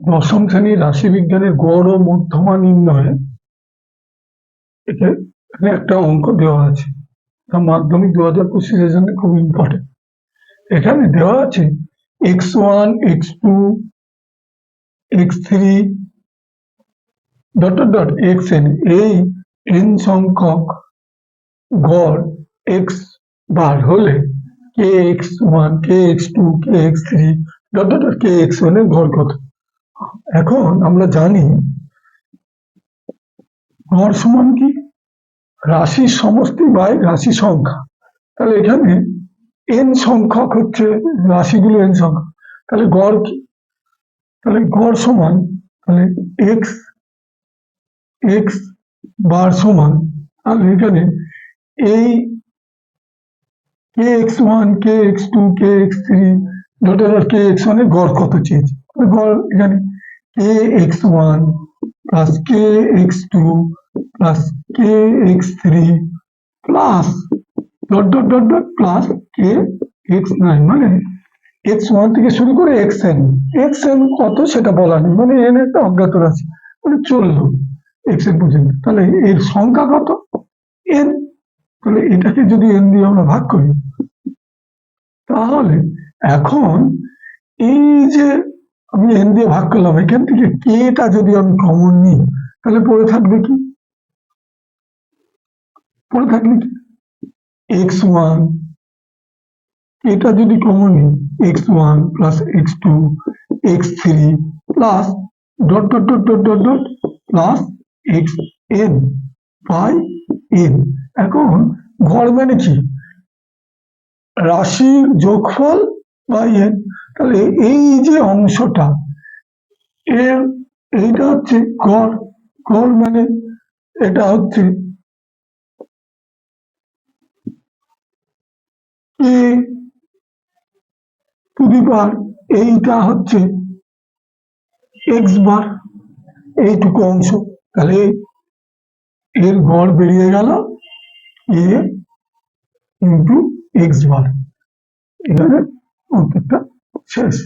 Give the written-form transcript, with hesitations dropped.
দশম শ্রেণীর রাশিবিজ্ঞানের গড় ও মধ্যমা নির্ণয়ে এখানে একটা অঙ্ক দেওয়া আছে। মাধ্যমিক 2025 জন্য খুব ইম্পর্টেন্ট। এখানে দেওয়া আছে x1, x2, x3 xn, এই n সংখ্যক গড় x বার হলে kx1, kx2, kx3 kxn এর গড় কত? এখন আমরা জানি গড় সমান কি? রাশির সমষ্টি বাই রাশি সংখ্যা। তাহলে এখানে n সংখ্যক হচ্ছে রাশিগুলো, n সংখ্যা, তাহলে গড় কি? তাহলে গড় সমান, তাহলে x বার সমান, তাহলে এখানে এই kx1, kx2, kx3 kxn এর গড় কত চেয়েছে? গড় এখানে kx1 plus kx2 plus kx3 plus plus kx9, মানে x1 থেকে শুরু করে xn কত সেটা বলা নেই, মানে n একটা অজ্ঞাত রাশি, মানে চললো xn পর্যন্ত। তাহলে এর সংখ্যা কত? n। তাহলে এটাকে যদি n দিয়ে আমরা ভাগ করি, তাহলে এখন এই যে আমি n দিয়ে ভাগ করলাম, এখান থেকে kটা যদি আমি কমন নিই, তাহলে পড়ে থাকবে কি? x1, এটা যদি কমন নিই, x1 plus x2 x3 plus plus xn by n। এখন গড় মানে কি? রাশির যোগফল বাই n। তাহলে এই যে অংশটা, এইটা হচ্ছে গড়। গড় মানে এটা হচ্ছে a টু দি পাওয়ার, এইটা হচ্ছে x বার, এইটুকু অংশ। তাহলে এর গড় বেরিয়ে গেল a ইন্টু x বার। এখানে অন্তরটা শেষ।